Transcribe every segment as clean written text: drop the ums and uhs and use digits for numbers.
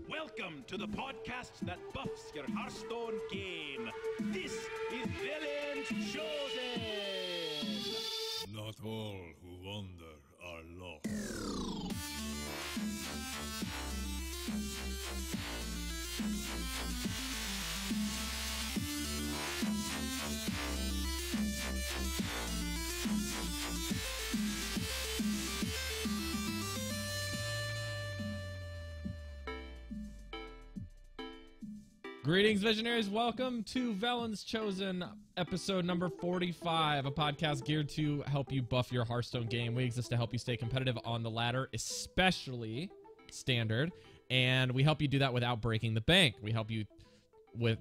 Welcome to the podcast that buffs your Hearthstone game. This is Velen's Chosen. Not all who wander are lost. Greetings, Visionaries. Welcome to Velen's Chosen, episode number 45, a podcast geared to help you buff your Hearthstone game. We exist to help you stay competitive on the ladder, especially standard, and we help you do that without breaking the bank. We help you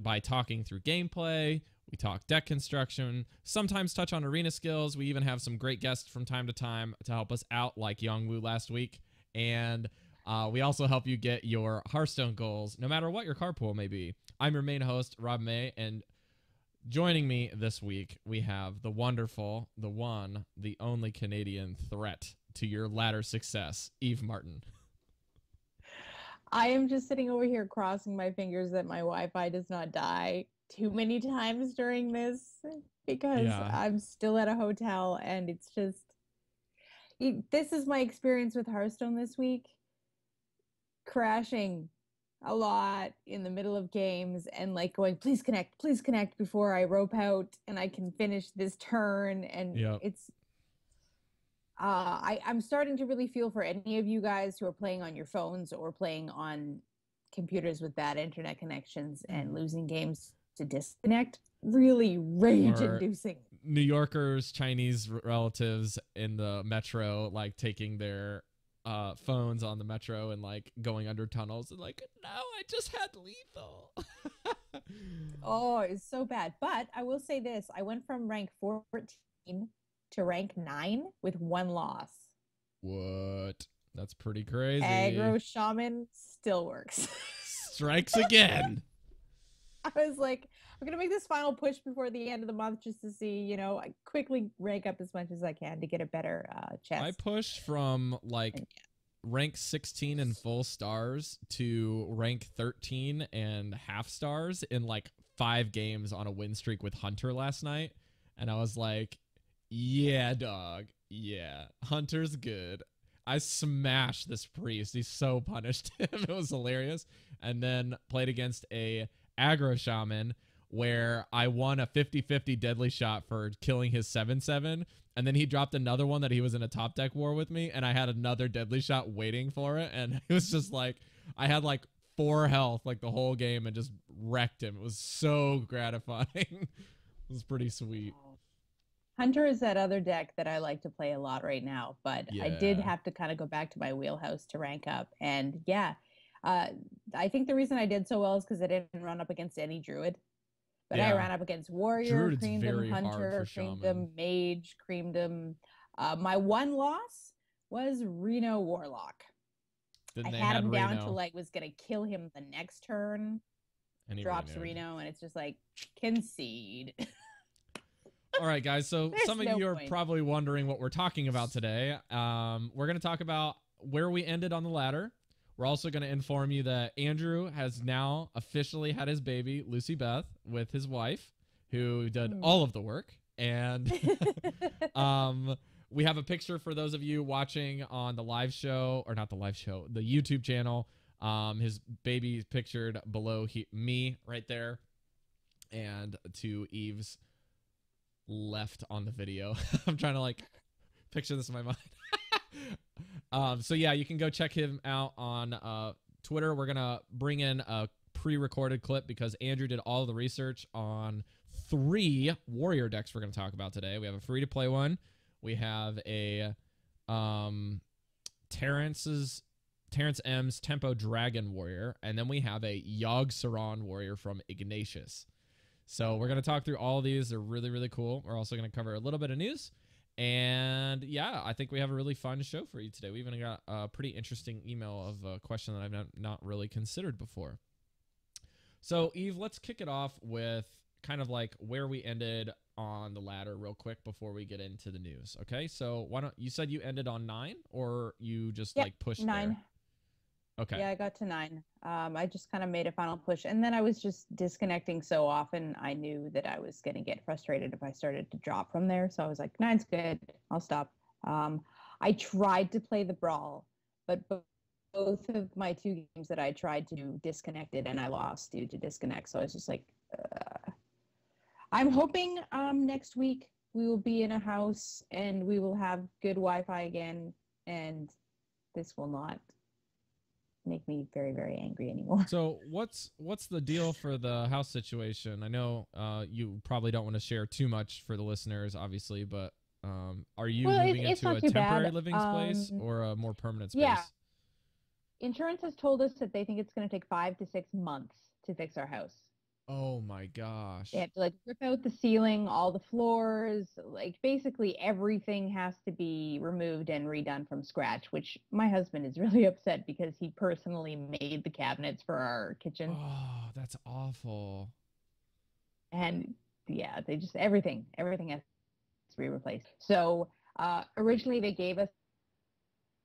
by talking through gameplay. We talk deck construction, sometimes touch on arena skills. We even have some great guests from time to time to help us out, like Youngwoo last week, and we also help you get your Hearthstone goals, no matter what your card pool may be. I'm your main host, NotRobMay, and joining me this week, we have the wonderful, the one, the only Canadian threat to your ladder success, Evemartyn. I am just sitting over here crossing my fingers that my Wi-Fi does not die too many times during this, because I'm still at a hotel, and it's just... This is my experience with Hearthstone this week. Crashing a lot in the middle of games and like going, please connect before I rope out and I can finish this turn. And it's I'm starting to really feel for any of you guys who are playing on your phones or playing on computers with bad internet connections and losing games to disconnect. Really rage inducing. New Yorkers, Chinese relatives in the metro, like taking their phones on the metro and like going under tunnels and like, no, I just had lethal. Oh, it's so bad. But I will say this, I went from rank 14 to rank 9 with 1 loss. What? That's pretty crazy. Aggro Shaman still works. Strikes again. I was like, I'm gonna make this final push before the end of the month just to see, you know, I quickly rank up as much as I can to get a better chest. I pushed from like rank 16 and full stars to rank 13 and half stars in like 5 games on a win streak with Hunter last night. And I was like, yeah, dog. Yeah, Hunter's good. I smashed this priest. He so punished him. It was hilarious. And then played against a aggro shaman where I won a 50-50 deadly shot for killing his 7/7, and then he dropped another one that he was in a top deck war with me, and I had another deadly shot waiting for it, and it was just like, I had like 4 health like the whole game and just wrecked him. It was so gratifying. It was pretty sweet. Hunter is that other deck that I like to play a lot right now, but I did have to kind of go back to my wheelhouse to rank up, and I think the reason I did so well is because I didn't run up against any druid. But I ran up against warrior, Druid's creamed him, hunter, creamed him, mage, creamed him. My 1 loss was Reno warlock. I had him down to like was gonna kill him the next turn. And drops Reno, and it's just like, concede. All right, guys. So some of you are probably wondering what we're talking about today. We're gonna talk about where we ended on the ladder. We're also going to inform you that Andrew has now officially had his baby, Lucy Beth, with his wife, who did all of the work. And we have a picture for those of you watching on the live show, or not the live show, the YouTube channel. His baby pictured below me right there, and to Eve's left on the video. I'm trying to like picture this in my mind. So yeah, you can go check him out on Twitter. We're gonna bring in a pre-recorded clip because Andrew did all the research on 3 warrior decks we're gonna talk about today. We have a free-to-play one. We have a Terrence M's Tempo Dragon warrior, and then we have a Yogg Saron warrior from Ignatius. So we're gonna talk through all of these. They're really, really cool. We're also gonna cover a little bit of news. And yeah, I think we have a really fun show for you today. We even got a pretty interesting email of a question that I've not really considered before. So Eve, let's kick it off with kind of like where we ended on the ladder real quick before we get into the news. Okay, so why don't you said you ended on 9, or you just like pushed 9. there? Okay. Yeah, I got to 9. I just kind of made a final push, and then I was just disconnecting so often. I knew that I was going to get frustrated if I started to drop from there. So I was like, 9's good. I'll stop. I tried to play the Brawl, but both of my 2 games that I tried to do disconnected, and I lost due to disconnect. So I was just like, I'm hoping next week we will be in a house and we will have good Wi-Fi again, and this will not make me very, very angry anymore. So what's the deal for the house situation? I know you probably don't want to share too much for the listeners, obviously, but are you moving into a temporary living space or a more permanent space? Yeah. Insurance has told us that they think it's going to take 5 to 6 months to fix our house. Oh my gosh. They have to like rip out the ceiling, all the floors, like basically everything has to be removed and redone from scratch, which my husband is really upset because he personally made the cabinets for our kitchen. Oh, that's awful. And yeah, they just everything has to be replaced. So originally they gave us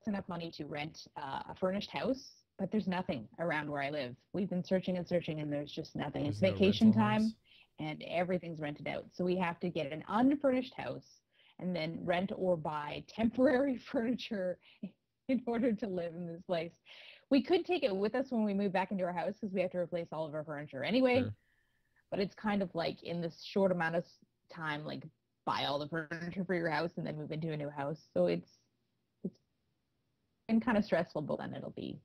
enough money to rent a furnished house, but there's nothing around where I live. We've been searching and searching, and there's just nothing. It's vacation time, and everything's rented out. So we have to get an unfurnished house and then rent or buy temporary furniture in order to live in this place. We could take it with us when we move back into our house because we have to replace all of our furniture anyway. Sure. But it's kind of like in this short amount of time, like buy all the furniture for your house and then move into a new house. So it's been kind of stressful, but then it'll be.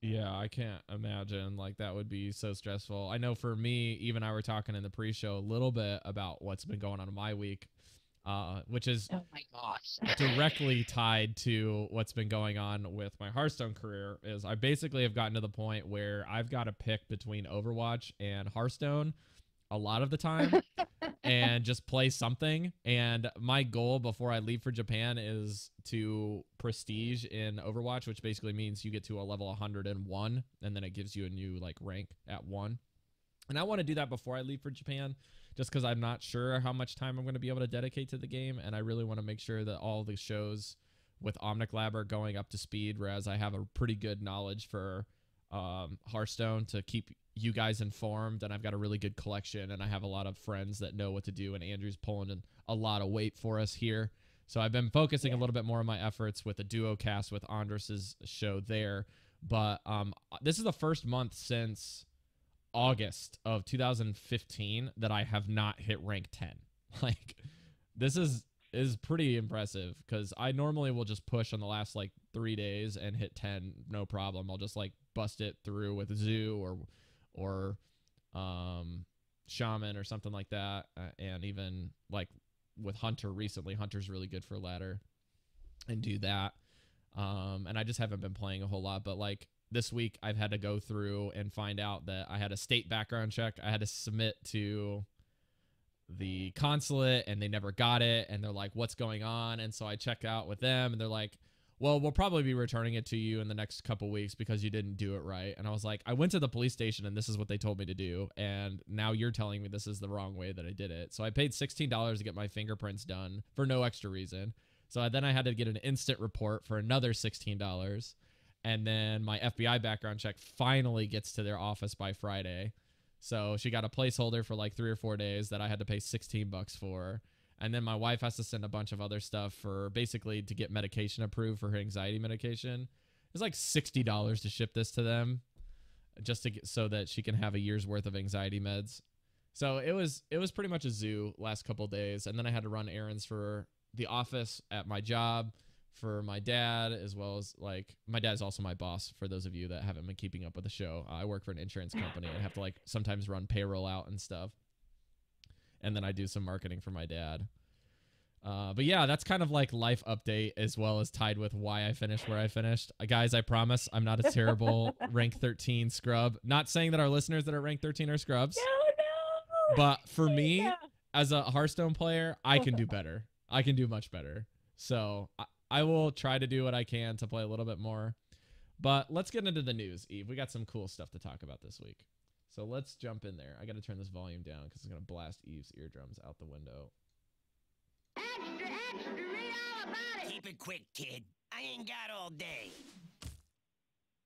Yeah, I can't imagine. Like, that would be so stressful. I know for me, even I were talking in the pre-show a little bit about what's been going on in my week, which is oh my gosh, directly tied to what's been going on with my Hearthstone career. Is I basically have gotten to the point where I've got to pick between Overwatch and Hearthstone a lot of the time and just play something. And my goal before I leave for Japan is to prestige in Overwatch, which basically means you get to a level 101 and then it gives you a new like rank at 1. And I want to do that before I leave for Japan just because I'm not sure how much time I'm going to be able to dedicate to the game. And I really want to make sure that all the shows with Omnic Lab are going up to speed, whereas I have a pretty good knowledge for Hearthstone to keep you guys informed, and I've got a really good collection, and I have a lot of friends that know what to do, and Andrew's pulling in a lot of weight for us here. So I've been focusing a little bit more on my efforts with the duo cast with Andres's show there. But this is the first month since August of 2015 that I have not hit rank 10. Like, this is pretty impressive because I normally will just push on the last like 3 days and hit 10 no problem. I'll just like bust it through with Zoo or Shaman or something like that, and even like with Hunter recently. Hunter's really good for ladder and do that. And I just haven't been playing a whole lot, but like this week I've had to go through and find out that I had a state background check I had to submit to the consulate, and they never got it, and they're like, what's going on? And so I check out with them, and they're like, well, we'll probably be returning it to you in the next couple weeks because you didn't do it right. And I was like, I went to the police station and this is what they told me to do, and now you're telling me this is the wrong way that I did it. So I paid $16 to get my fingerprints done for no extra reason. So then I had to get an instant report for another $16, and then my FBI background check finally gets to their office by Friday. So she got a placeholder for like 3 or 4 days that I had to pay $16 for. And then my wife has to send a bunch of other stuff for basically to get medication approved for her anxiety medication. It's like $60 to ship this to them just to get, so that she can have a year's worth of anxiety meds. So it was pretty much a zoo last couple of days. And then I had to run errands for the office at my job, for my dad, as well as like my dad's also my boss. For those of you that haven't been keeping up with the show, I work for an insurance company and have to like sometimes run payroll out and stuff. And then I do some marketing for my dad. But yeah, that's kind of like life update as well as tied with why I finished where I finished. Guys, I promise I'm not a terrible rank 13 scrub. Not saying that our listeners that are rank 13 are scrubs. No. But for me, as a Hearthstone player, I can do better. I can do much better. So I will try to do what I can to play a little bit more. But let's get into the news, Eve. We got some cool stuff to talk about this week. So let's jump in there. I got to turn this volume down because it's going to blast Eve's eardrums out the window. Extra, extra, read all about it. Keep it quick, kid. I ain't got all day.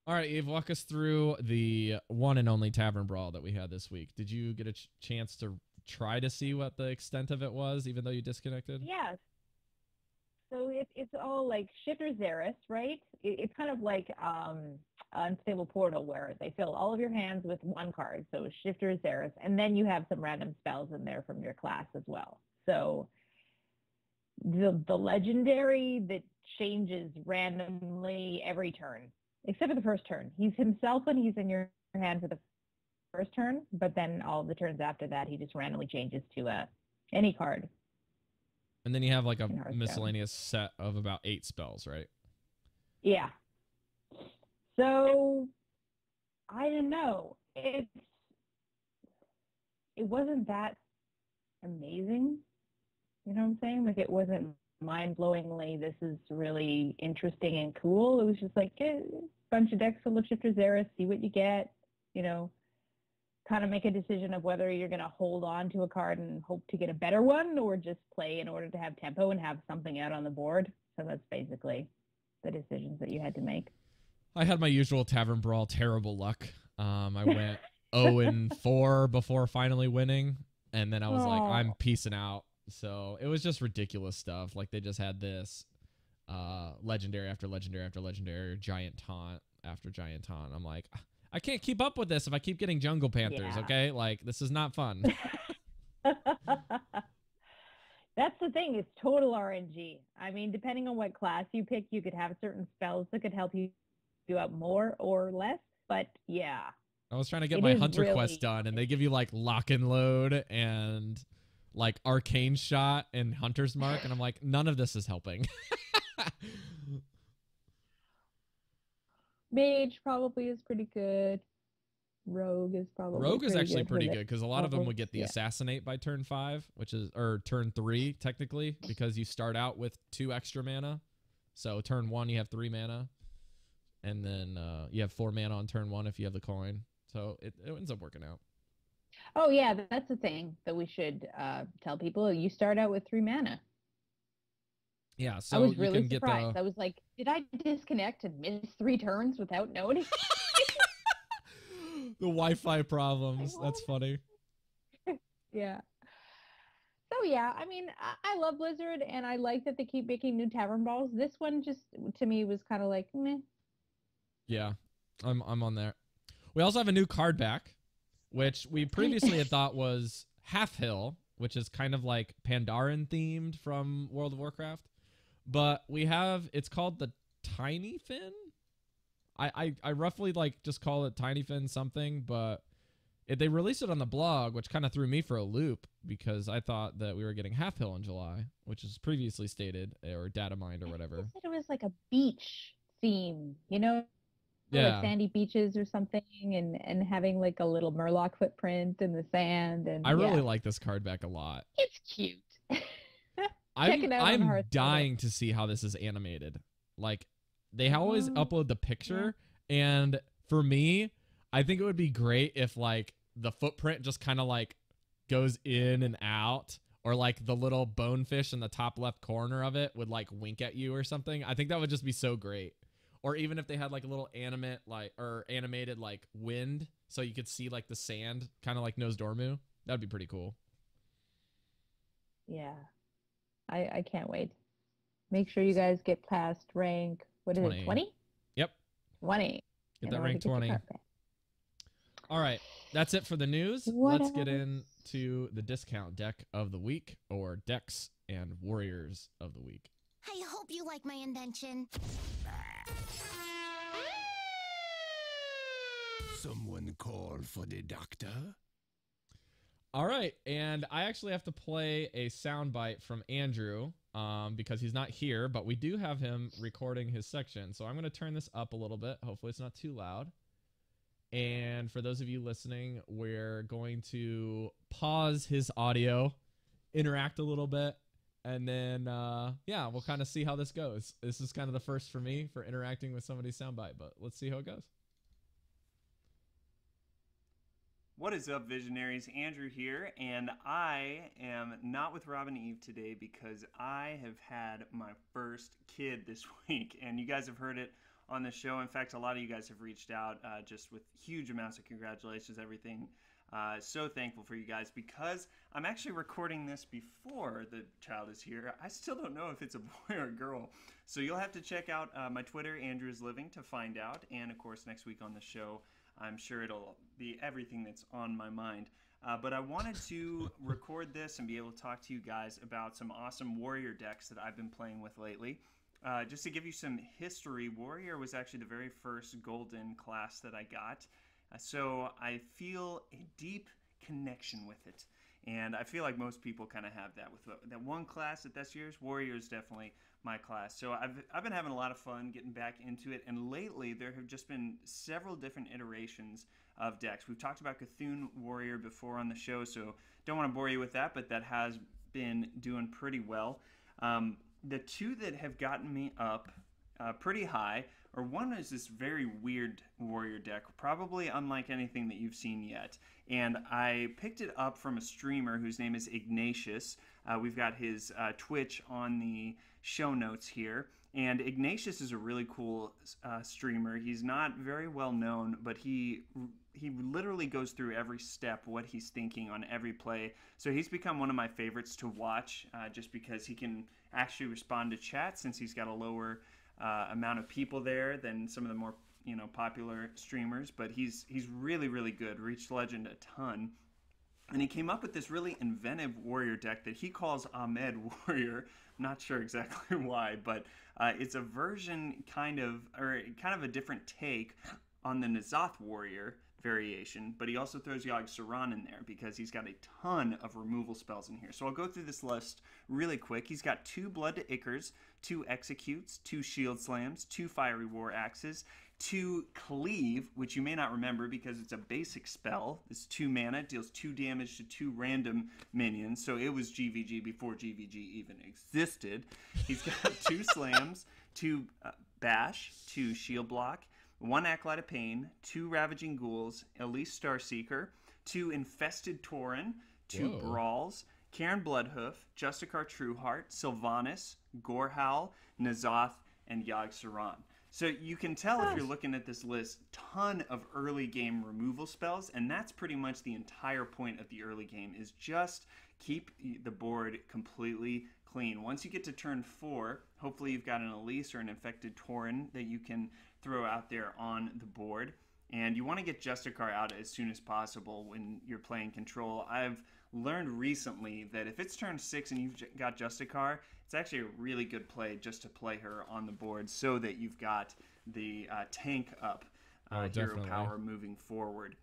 All right, Eve, walk us through the one and only Tavern Brawl that we had this week. Did you get a chance to try to see what the extent of it was, even though you disconnected? Yes. So it's all like Shifter Xeris, right? It's kind of like Unstable Portal, where they fill all of your hands with one card. So Shifter Xeris, and then you have some random spells in there from your class as well. So the legendary that changes randomly every turn, except for the first turn. He's himself when he's in your hand for the first turn, but then all the turns after that, he just randomly changes to any card. And then you have like a miscellaneous set of about 8 spells, right? Yeah. So I don't know. It wasn't that amazing. You know what I'm saying? Like, it wasn't mind-blowingly, this is really interesting and cool. It was just like a bunch of decks full of Shifter Xeris, see what you get, you know, kind of make a decision of whether you're going to hold on to a card and hope to get a better one, or just play in order to have tempo and have something out on the board. So that's basically the decisions that you had to make. I had my usual Tavern Brawl terrible luck. I went 0-4 before finally winning, and then I was like, I'm peacing out. So it was just ridiculous stuff. Like, they just had this legendary after legendary after legendary, giant taunt after giant taunt. I'm like, I can't keep up with this if I keep getting Jungle Panthers, okay? Like, this is not fun. That's the thing. It's total RNG. I mean, depending on what class you pick, you could have certain spells that could help you do up more or less. But, yeah. I was trying to get my Hunter quest done, and they give you, like, Lock and Load and, like, Arcane Shot and Hunter's Mark, and I'm like, none of this is helping. Mage probably is pretty good. Rogue is probably Rogue is actually pretty good because a lot of them would get the Assassinate by turn 5, which is, or turn 3 technically, because you start out with 2 extra mana. So turn 1 you have 3 mana, and then you have 4 mana on turn 1 if you have the coin. So it ends up working out. Oh yeah, that's the thing that we should tell people. You start out with 3 mana. Yeah, so I was really surprised. I was like, did I disconnect and miss 3 turns without noticing? The Wi-Fi problems. That's funny. Yeah. So yeah, I mean, I love Blizzard, and I like that they keep making new Tavern Brawls. This one just, to me, was kind of like, meh. Yeah, I'm on there. We also have a new card back, which we previously had thought was Half Hill, which is kind of like Pandaren themed from World of Warcraft. But we have, it's called the Tiny Fin. I roughly like just call it Tiny Fin something, but they released it on the blog, which kind of threw me for a loop because I thought that we were getting Half Hill in July, which is previously stated, or data mined or whatever. I said it was like a beach theme, you know? Yeah. Like sandy beaches or something, and having like a little Murloc footprint in the sand. And I really like this card back a lot. It's cute. I'm dying to see how this is animated. Like, they always upload the picture, and for me, I think it would be great if like the footprint just kind of like goes in and out, or like the little bonefish in the top left corner of it would like wink at you or something. I think that would just be so great. Or even if they had like a little animated like wind, so you could see like the sand, kind of like Nose Dormu. That'd be pretty cool. Yeah. I can't wait. Make sure you guys get past rank, what is it, 20? Yep. 20. Get that rank 20. All right. That's it for the news. Let's get into the discount deck of the week, or decks and warriors of the week. I hope you like my invention. Someone call for the doctor? All right, and I actually have to play a soundbite from Andrew because he's not here, but we do have him recording his section. So I'm going to turn this up a little bit. Hopefully it's not too loud. And for those of you listening, we're going to pause his audio, interact a little bit, and then, yeah, we'll kind of see how this goes. This is kind of the first for me for interacting with somebody's soundbite, but let's see how it goes. What is up, Visionaries? Andrew here, and I am not with Rob and Eve today because I have had my first kid this week, and you guys have heard it on the show. In fact, a lot of you guys have reached out just with huge amounts of congratulations, everything. So thankful for you guys because I'm actually recording this before the child is here. I still don't know if it's a boy or a girl, so you'll have to check out my Twitter, Andrew is Living, to find out, and of course next week on the show I'm sure it'll be everything that's on my mind. But I wanted to record this and be able to talk to you guys about some awesome Warrior decks that I've been playing with lately. Just to give you some history, Warrior was actually the very first Golden class that I got. So I feel a deep connection with it. And I feel like most people kind of have that with that one class that's yours. Warrior is definitely my class. So I've been having a lot of fun getting back into it. And lately there have just been several different iterations of decks. We've talked about Cthulhu Warrior before on the show, so don't want to bore you with that, but that has been doing pretty well. The two that have gotten me up pretty high, or one is this very weird Warrior deck, probably unlike anything that you've seen yet. And I picked it up from a streamer whose name is Ignatius. We've got his Twitch on the show notes here. And Ignatius is a really cool streamer. He's not very well known, but he literally goes through every step, what he's thinking on every play. So he's become one of my favorites to watch just because he can actually respond to chat since he's got a lower amount of people there than some of the more popular streamers. But he's really, really good. Reached Legend a ton. And he came up with this really inventive Warrior deck that he calls Ahmed Warrior. I'm not sure exactly why, but it's a version kind of a different take on the N'Zoth Warrior variation, but he also throws Yogg-Saron in there because he's got a ton of removal spells in here. So I'll go through this list really quick. He's got 2 Blood to Ichors, 2 Executes, 2 Shield Slams, 2 Fiery War Axes, 2 Cleave, which you may not remember because it's a basic spell. It's 2 mana, deals 2 damage to 2 random minions, so it was GVG before GVG even existed. He's got 2 Slams, 2 Bash, 2 Shield Block, 1 Acolyte of Pain, 2 Ravaging Ghouls, Elise Starseeker, 2 Infested Tauren, 2 Brawls, Cairn Bloodhoof, Justicar Trueheart, Sylvanas, Gorehowl, N'Zoth, and Yogg-Saron. So you can tell if you're looking at this list, ton of early game removal spells, and that's pretty much the entire point of the early game, is just keep the board completely clean. Once you get to turn 4, hopefully you've got an Elise or an Infected Tauren that you can throw out there on the board. And you want to get Justicar out as soon as possible when you're playing Control. I've learned recently that if it's turn 6 and you've got Justicar, it's actually a really good play just to play her on the board so that you've got the tank up, hero power moving forward.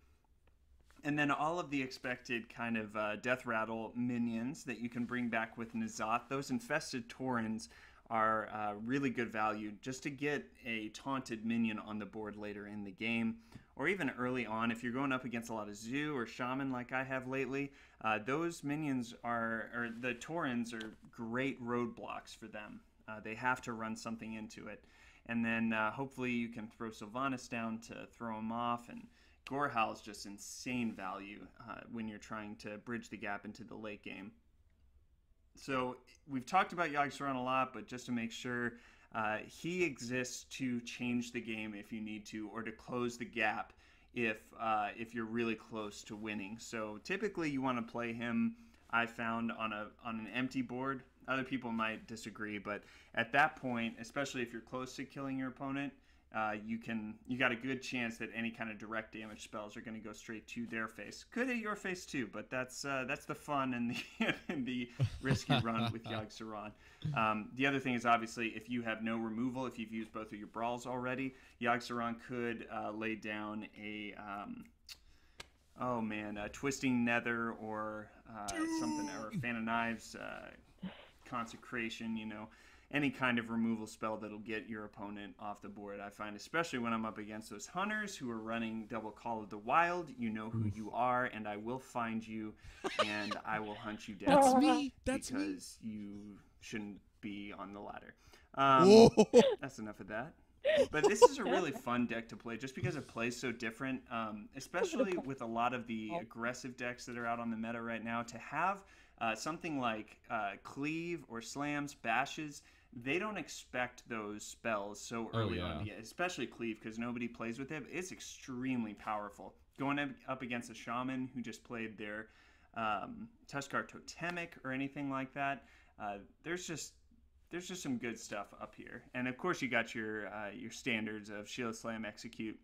And then all of the expected kind of Death Rattle minions that you can bring back with N'Zoth. Those Infested Taurens are really good value just to get a taunted minion on the board later in the game, or even early on if you're going up against a lot of Zoo or Shaman like I have lately. Those minions or the Taurens are great roadblocks for them. They have to run something into it. And then hopefully you can throw Sylvanas down to throw him off, and Gorehowl is just insane value when you're trying to bridge the gap into the late game. So we've talked about Yogg-Saron a lot, but just to make sure, he exists to change the game if you need to, or to close the gap if you're really close to winning. So typically you want to play him, I found, on an empty board. Other people might disagree, but at that point, especially if you're close to killing your opponent, you got a good chance that any kind of direct damage spells are going to go straight to their face. Could hit your face too, but that's the fun and the and the risky run with Yogg-Saron. The other thing is obviously if you have no removal, if you've used both of your brawls already, Yogg-Saron could lay down a Twisting Nether or something, or Fan of Knives, Consecration, any kind of removal spell that'll get your opponent off the board. I find, especially when I'm up against those hunters who are running double Call of the Wild, you know who you are, and I will find you, and I will hunt you down. That's me. That's because you shouldn't be on the ladder. That's enough of that. But this is a really fun deck to play just because it plays so different, especially with a lot of the aggressive decks that are out on the meta right now. To have something like Cleave or Slams, Bashes, they don't expect those spells so early on, especially Cleave because nobody plays with it. It's extremely powerful. Going up against a Shaman who just played their Tuskar Totemic or anything like that, there's just some good stuff up here. And of course you got your standards of Shield Slam, Execute.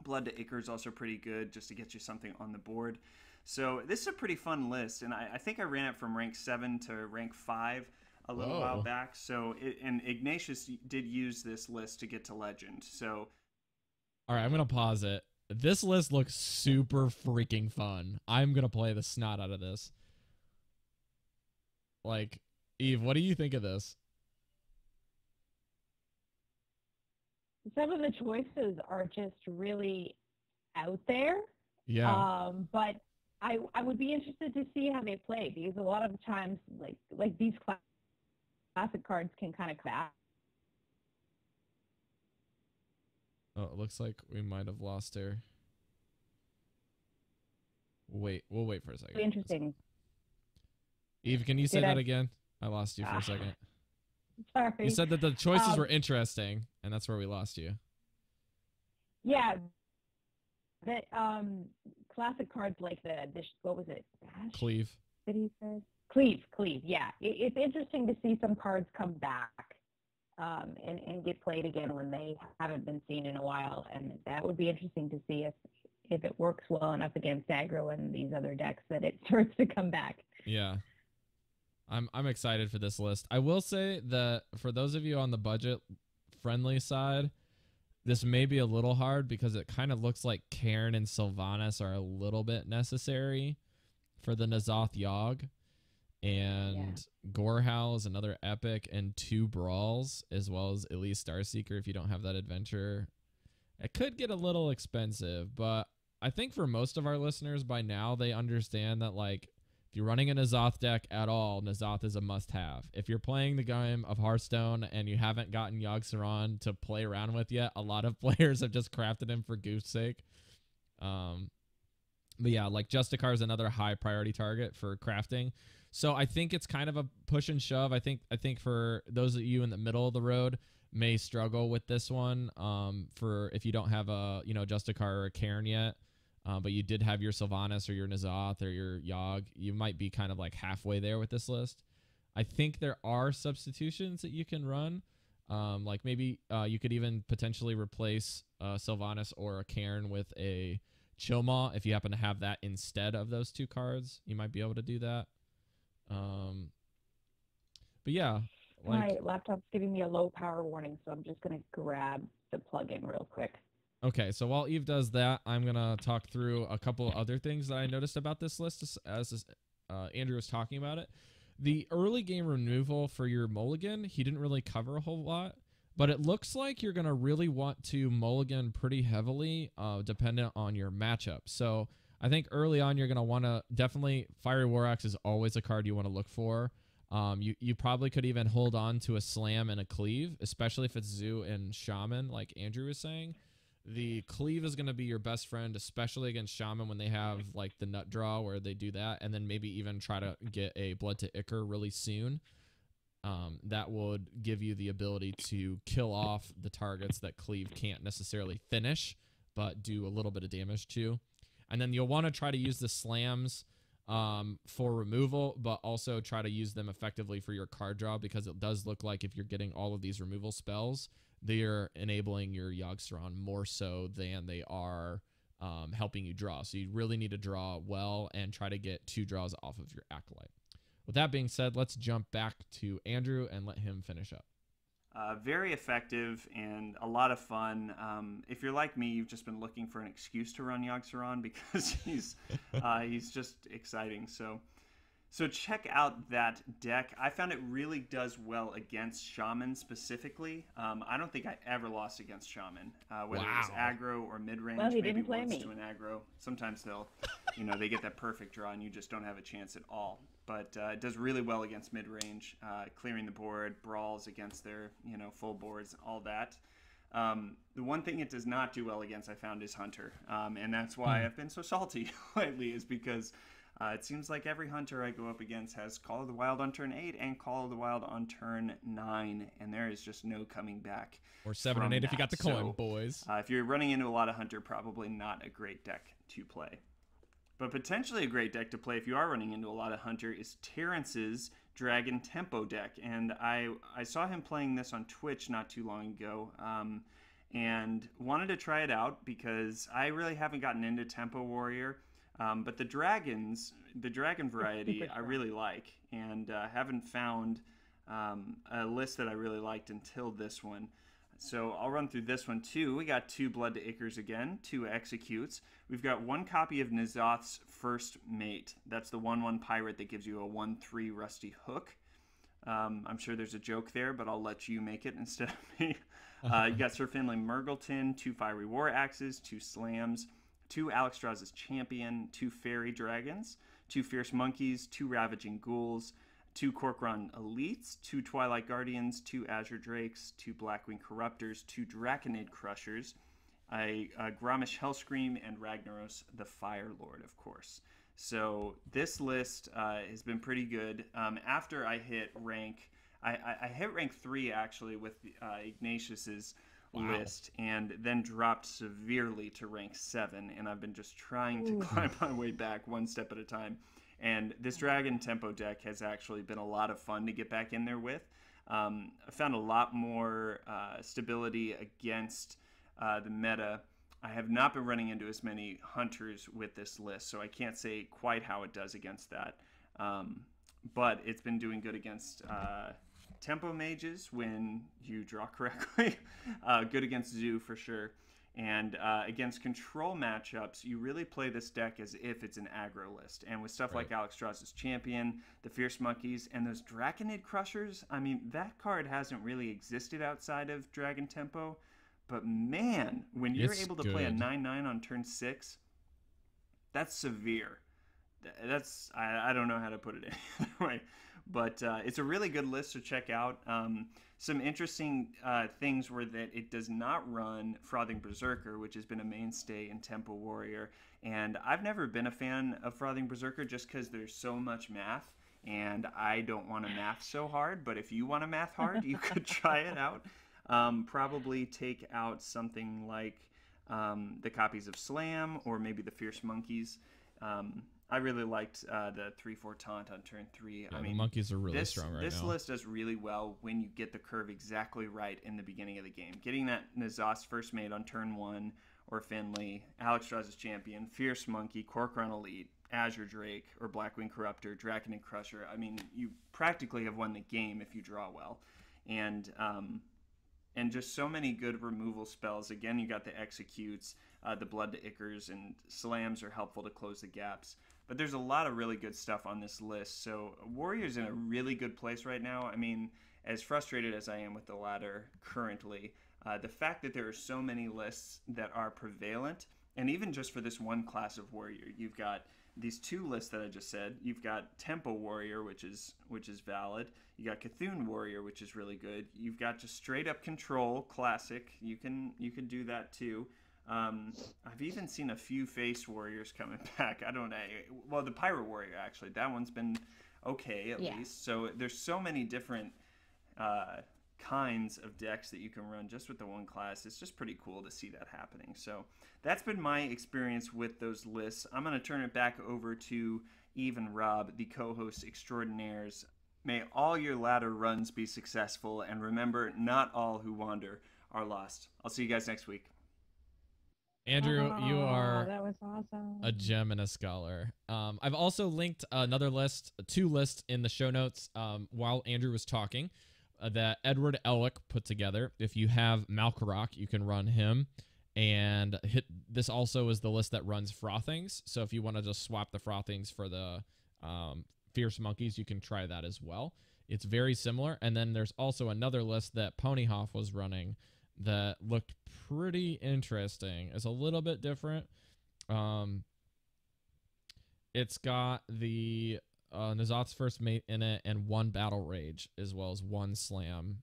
Blood to Ichor is also pretty good just to get you something on the board. So this is a pretty fun list, and I think I ran it from rank 7 to rank 5 a little while back. So and Ignatius did use this list to get to Legend. So all right, I'm gonna pause it. This list looks super freaking fun. I'm gonna play the snot out of this. Like, Eve, what do you think of this? Some of the choices are just really out there. Yeah. But I would be interested to see how they play, because a lot of times like these classic cards can kind of come back. Oh, it looks like we might have lost her. Wait, we'll wait for a second. Interesting. Eve, can you say that again? I lost you for a second. Sorry. You said that the choices were interesting, and that's where we lost you. Yeah. That classic cards like what was it? Bash? Cleave. Did he say? Cleave. Yeah. It's interesting to see some cards come back and get played again when they haven't been seen in a while, and that would be interesting to see if it works well enough against aggro and these other decks that it starts to come back. Yeah. I'm excited for this list. I will say that for those of you on the budget friendly side, this may be a little hard because it kind of looks like Cairn and Sylvanas are a little bit necessary for the N'Zoth Yogg. And Gorehowl is another epic, and 2 Brawls, as well as Elise Starseeker if you don't have that adventure. It could get a little expensive, but I think for most of our listeners by now, they understand that, like, if you're running a N'Zoth deck at all, N'Zoth is a must-have. If you're playing the game of Hearthstone and you haven't gotten Yogg-Saron to play around with yet, a lot of players have just crafted him for goof's sake. But yeah, like Justicar is another high priority target for crafting. So I think it's kind of a push and shove. I think for those of you in the middle of the road may struggle with this one. For if you don't have a Justicar or a Cairn yet, but you did have your Sylvanas or your N'Zoth or your Yogg, you might be kind of like halfway there with this list. I think there are substitutions that you can run. Like maybe you could even potentially replace Sylvanas or a Cairn with a Chilmaw if you happen to have that instead of those 2 cards. You might be able to do that. But yeah, my laptop's giving me a low power warning, so I'm just gonna grab the plug-in real quick. Okay, so while Eve does that, I'm gonna talk through a couple of other things that I noticed about this list as Andrew was talking about it. The early game removal for your mulligan, he didn't really cover a whole lot, but it looks like you're gonna really want to mulligan pretty heavily, dependent on your matchup. So I think early on you're going to want to definitely Fiery War Axe is always a card you want to look for. You probably could even hold on to a Slam and a Cleave, especially if it's Zoo and Shaman, like Andrew was saying. The Cleave is going to be your best friend, especially against Shaman when they have like the Nut Draw where they do that, and then maybe even try to get a Blood to Ichor really soon. That would give you the ability to kill off the targets that Cleave can't necessarily finish, but do a little bit of damage to. And then you'll want to try to use the Slams for removal, but also try to use them effectively for your card draw, because it does look like if you're getting all of these removal spells, they are enabling your Yogg-Saron more so than they are helping you draw. So you really need to draw well and try to get 2 draws off of your Acolyte. With that being said, let's jump back to Andrew and let him finish up. Very effective and a lot of fun. If you're like me, you've just been looking for an excuse to run Yogg-Saron because he's just exciting. So check out that deck. I found it really does well against Shaman specifically. I don't think I ever lost against Shaman, whether it was aggro or mid-range. Well, he maybe didn't play once me. to an aggro. Sometimes they'll, they get that perfect draw and you just don't have a chance at all. But it does really well against mid-range, clearing the board, brawls against their, full boards, all that. The one thing it does not do well against, I found, is Hunter. And that's why I've been so salty lately, is because it seems like every Hunter I go up against has Call of the Wild on turn 8 and Call of the Wild on turn 9, and there is just no coming back. Or 7 and 8 if you got the coin, boys. If you're running into a lot of Hunter, probably not a great deck to play. But potentially a great deck to play if you are running into a lot of Hunter is Terrence's Dragon Tempo deck. And I saw him playing this on Twitch not too long ago, and wanted to try it out because I really haven't gotten into Tempo Warrior. But the dragon variety I really like, and haven't found a list that I really liked until this one. So I'll run through this one too. We got 2 Blood to Ichors again, 2 Executes. We've got 1 copy of N'Zoth's First Mate. That's the 1/1 pirate that gives you a 1/3 Rusty Hook. I'm sure there's a joke there, but I'll let you make it instead of me. You got Sir Finlay Murgleton, 2 Fiery War Axes, 2 Slams, 2 Alexstrasza's Champion, 2 Fairy Dragons, 2 Fierce Monkeys, 2 Ravaging Ghouls, 2 Corcoran Elites, 2 Twilight Guardians, 2 Azure Drakes, 2 Blackwing Corruptors, 2 Draconid Crushers, a Grommash Hellscream, and Ragnaros the Fire Lord, of course. So this list has been pretty good. After I hit rank, I hit rank 3 actually with Ignatius's list, and then dropped severely to rank 7, and I've been just trying to climb my way back one step at a time. And this Dragon Tempo deck has actually been a lot of fun to get back in there with. I found a lot more stability against the meta. I have not been running into as many Hunters with this list, so I can't say quite how it does against that. But it's been doing good against Tempo Mages when you draw correctly. Good against Zoo for sure. And against control matchups, you really play this deck as if it's an aggro list. And with stuff like Alexstrasza's Champion, the Fierce Monkeys, and those Draconid Crushers, I mean, that card hasn't really existed outside of Dragon Tempo. But man, when you're able to play a 9/9 on turn 6, that's severe. That's, I don't know how to put it any other way. But it's a really good list to check out. Some interesting things were that it does not run Frothing Berserker, which has been a mainstay in Tempo Warrior. And I've never been a fan of Frothing Berserker just because there's so much math, and I don't want to math so hard. But if you want to math hard, you could try it out. Probably take out something like the copies of Slam or maybe the Fierce Monkeys. I really liked the 3/4 taunt on turn 3. Yeah, I mean, the monkeys are really strong right now. This list does really well when you get the curve exactly right in the beginning of the game. Getting that N'Zoth's First Mate on turn 1, or Finley, Alexstrasza's Champion, Fierce Monkey, Corcoran Elite, Azure Drake, or Blackwing Corruptor, Draconid Crusher. I mean, you practically have won the game if you draw well. And just so many good removal spells. Again, you got the Executes, the Blood to Ichors, and Slams are helpful to close the gaps. But there's a lot of really good stuff on this list. So Warrior's in a really good place right now. I mean, as frustrated as I am with the ladder currently, the fact that there are so many lists that are prevalent, and even just for this one class of Warrior, you've got these 2 lists that I just said. You've got Tempo Warrior, which is valid. You got Cthulhu Warrior, which is really good. You've got just straight up Control, classic. You can do that too. I've even seen a few Face Warriors coming back. I don't know. Well, the Pirate Warrior, actually. That one's been okay, at least. So there's so many different kinds of decks that you can run just with the one class. It's just pretty cool to see that happening. So that's been my experience with those lists. I'm going to turn it back over to Eve and Rob, the co-hosts extraordinaires. May all your ladder runs be successful, and remember, not all who wander are lost. I'll see you guys next week. Andrew, you are that was awesome. a gem and a scholar. I've also linked another list, 2 lists in the show notes while Andrew was talking that Edward Elwick put together. If you have Malkarok, you can run him. And this also is the list that runs Frothings. So if you want to just swap the Frothings for the Fierce Monkeys, you can try that as well. It's very similar. And then there's also another list that Ponyhoff was running that looked pretty interesting. It's a little bit different. It's got the N'Zoth's First Mate in it and 1 Battle Rage, as well as 1 Slam.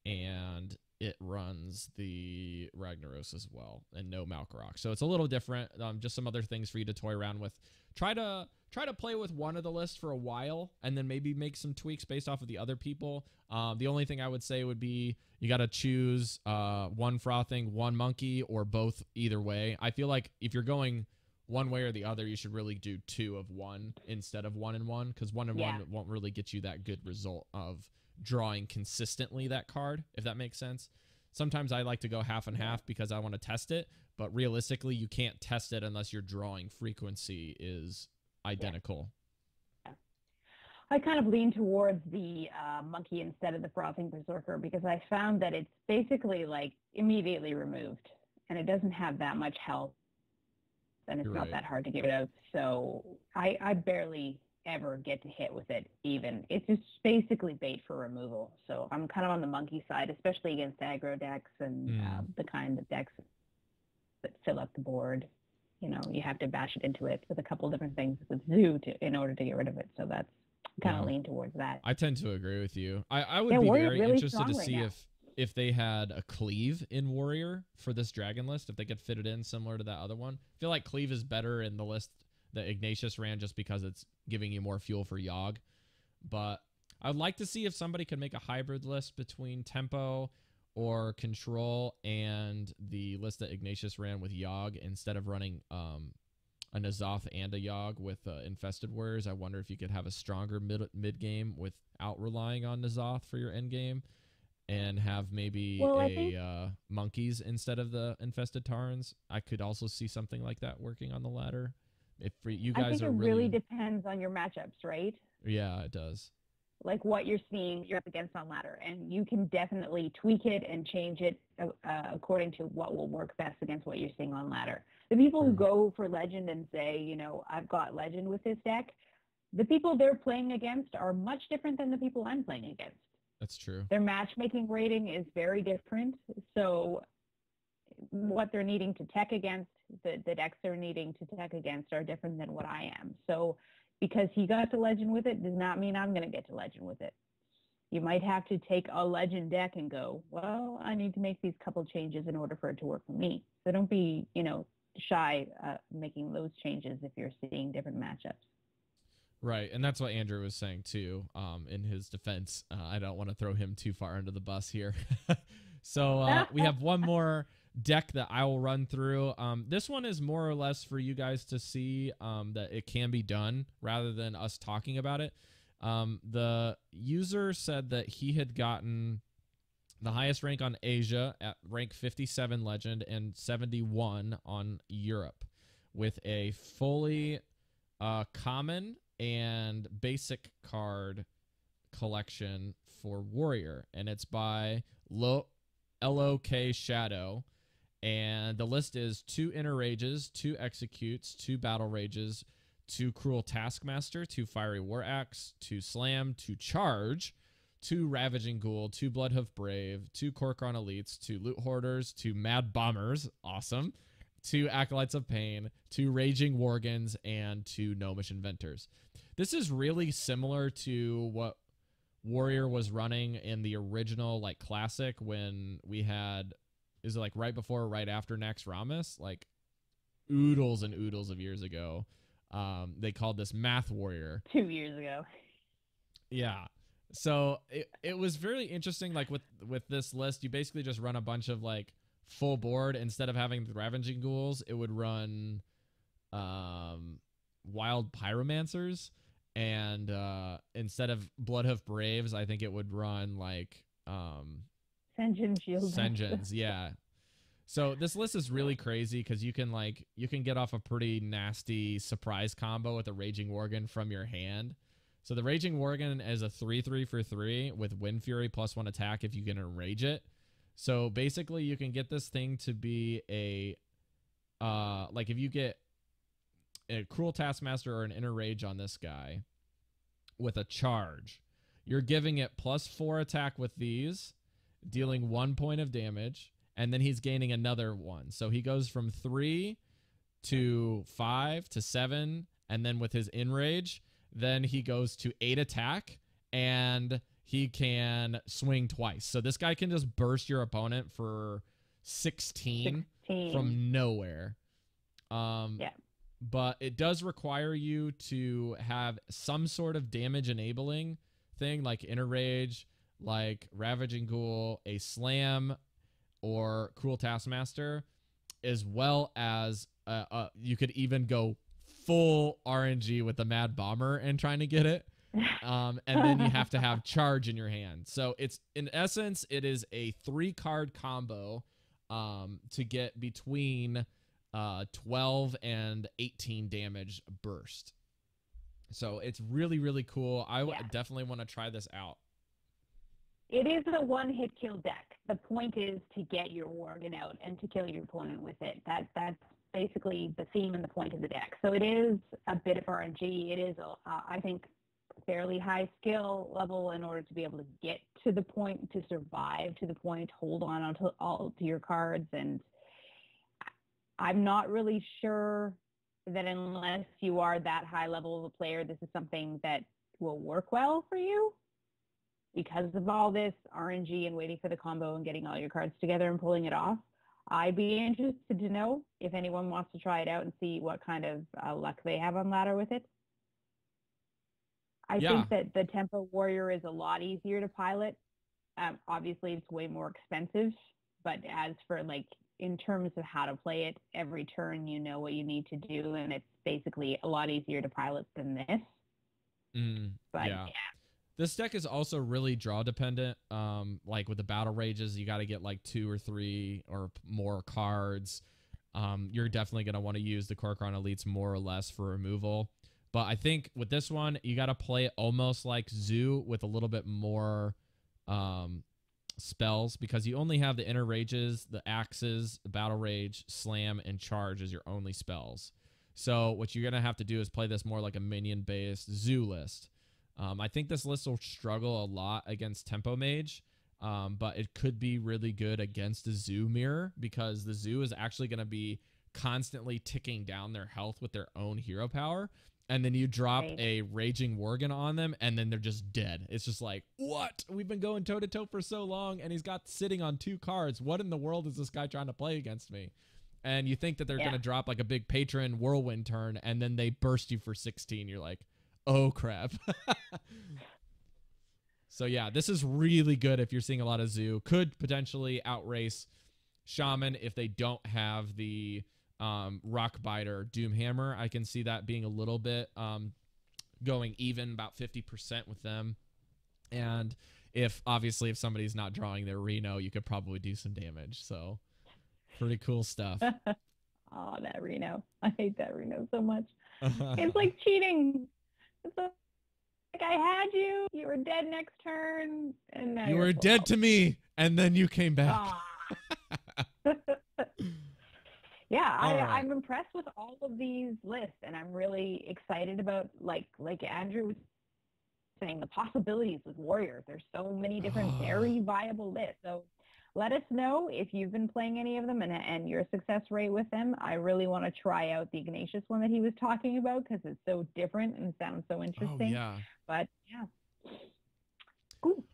And it runs the Ragnaros as well, and no Malkorok. So it's a little different. Just some other things for you to toy around with. Try to play with one of the lists for a while, and then maybe make some tweaks based off of the other people. The only thing I would say would be you got to choose one Frothing, one Monkey, or both either way. I feel like if you're going one way or the other, you should really do 2 of 1 instead of 1 and 1, because 1 and 1 won't really get you that good result of drawing consistently that card, if that makes sense. Sometimes I like to go half and half because I want to test it, but realistically you can't test it unless your drawing frequency is identical. I kind of lean towards the Monkey instead of the Frothing Berserker, because I found that it's basically like immediately removed, and it doesn't have that much health, and it's not that hard to get rid of. So I barely ever get to hit with it even. It's just basically bait for removal. So I'm kind of on the Monkey side, especially against aggro decks and the kind of decks that fill up the board. You know, you have to bash it into it with a couple different things with Zoo in order to get rid of it. So that's kind of lean towards that. I tend to agree with you. I would be very interested to see if they had a Cleave in Warrior for this Dragon list, if they could fit it in similar to that other one. I feel like Cleave is better in the list that Ignatius ran just because it's giving you more fuel for Yogg. But I would like to see if somebody could make a hybrid list between Tempo or Control and the list that Ignatius ran with Yogg, instead of running a N'Zoth and a Yogg with Infested Warriors. I wonder if you could have a stronger mid game without relying on N'Zoth for your end game, and have maybe Monkeys instead of the Infested Tarns. I could also see something like that working on the ladder. If you guys I think it really depends on your matchups, right? Yeah, it does. Like what you're seeing, you're up against on ladder, and you can definitely tweak it and change it according to what will work best against what you're seeing on ladder. The people who go for Legend and say, you know, I've got Legend with this deck, the people they're playing against are much different than the people I'm playing against. That's true. Their matchmaking rating is very different. So what they're needing to tech against, the decks they're needing to tech against are different than what I am. So because he got to Legend with it does not mean I'm going to get to Legend with it. You might have to take a Legend deck and go, well, I need to make these couple changes in order for it to work for me. So don't be, you know, shy making those changes if you're seeing different matchups. Right, and that's what Andrew was saying too. In his defense, I don't want to throw him too far under the bus here. So we have one more deck that I will run through. This one is more or less for you guys to see that it can be done rather than us talking about it. The user said that he had gotten the highest rank on Asia at rank 57 Legend and 71 on Europe with a fully common and basic card collection for Warrior, and it's by LOK Shadow, and the list is 2 Inner Rages, 2 Executes, 2 Battle Rages, 2 Cruel Taskmaster, 2 Fiery War Axe, 2 Slam, 2 Charge, 2 Ravaging Ghoul, 2 Bloodhoof Brave, 2 Korkron Elites, 2 Loot Hoarders, 2 Mad Bombers, awesome, 2 Acolytes of Pain, 2 Raging Worgans, and 2 Gnomish Inventors. This is really similar to what Warrior was running in the original like classic when we had, is it like right before or right after Nax Ramus, like oodles and oodles of years ago. They called this Math Warrior 2 years ago. Yeah, so it was really interesting. Like with this list, you basically just run a bunch of like full board. Instead of having the Ravaging Ghouls, it would run Wild Pyromancers. And instead of Bloodhoof Braves, I think it would run like Sen'jins, yeah. So this list is really crazy because you can get off a pretty nasty surprise combo with a Raging Worgen from your hand. So the Raging Worgen is a 3/3 for 3 with Wind Fury +1 attack if you can enrage it. So basically you can get this thing to be a like if you get a Cruel Taskmaster or an Inner Rage on this guy with a charge, you're giving it +4 attack with these, dealing 1 point of damage, and then he's gaining another 1. So he goes from 3 to 5 to 7, and then with his Enrage, then he goes to 8 attack, and he can swing twice. So this guy can just burst your opponent for 16 from nowhere. Yeah. But it does require you to have some sort of damage enabling thing, like Inner Rage, like Ravaging Ghoul, a Slam, or Cruel Taskmaster, as well as you could even go full RNG with the Mad Bomber and trying to get it. And then you have to have Charge in your hand. So it's, in essence, it is a 3-card combo to get between 12 and 18 damage burst. So it's really, really cool. I definitely want to try this out. It is a one-hit kill deck. The point is to get your Worgen out and to kill your opponent with it. That's basically the theme and the point of the deck. So it is a bit of RNG. It is, I think, fairly high skill level in order to be able to get to the point, to survive to the point, hold on to all to your cards. And I'm not really sure that unless you are that high level of a player, this is something that will work well for you because of all this RNG and waiting for the combo and getting all your cards together and pulling it off. I'd be interested to know if anyone wants to try it out and see what kind of luck they have on ladder with it. I think that the Tempo Warrior is a lot easier to pilot. Obviously, it's way more expensive, but as for like in terms of how to play it, every turn you know what you need to do, and it's basically a lot easier to pilot than this. But yeah. This deck is also really draw dependent. Like with the Battle Rages, you got to get like 2 or 3 or more cards. You're definitely going to want to use the Kor'kron Elites more or less for removal. But I think with this one, you got to play it almost like Zoo with a little bit more spells, because you only have the Inner Rages, the Axes, the Battle Rage, Slam, and Charge as your only spells. So what you're going to have to do is play this more like a minion-based Zoo list. I think this list will struggle a lot against Tempo Mage, but it could be really good against the Zoo mirror, because the Zoo is actually going to be constantly ticking down their health with their own hero power. And then you drop a Raging Worgen on them, and then they're just dead. It's just like, what? We've been going toe-to-toe for so long, and he's got sitting on 2 cards. What in the world is this guy trying to play against me? And you think that they're going to drop like a big Patron Whirlwind turn, and then they burst you for 16. You're like, oh, crap. So, yeah, this is really good if you're seeing a lot of Zoo. Could potentially outrace Shaman if they don't have the Rockbiter Doomhammer. I can see that being a little bit going even, about 50% with them. And obviously if somebody's not drawing their Reno, you could probably do some damage. So pretty cool stuff. Oh, that Reno. I hate that Reno so much. It's like cheating. It's like I had you. You were dead next turn. And now you were dead to me. And then you came back. Yeah, I'm impressed with all of these lists, and I'm really excited about, like Andrew was saying, the possibilities with Warriors. There's so many different very viable lists. So let us know if you've been playing any of them and your success rate with them. I really want to try out the Ignatius one that he was talking about, because it's so different and sounds so interesting. Oh, yeah. But, yeah. Cool.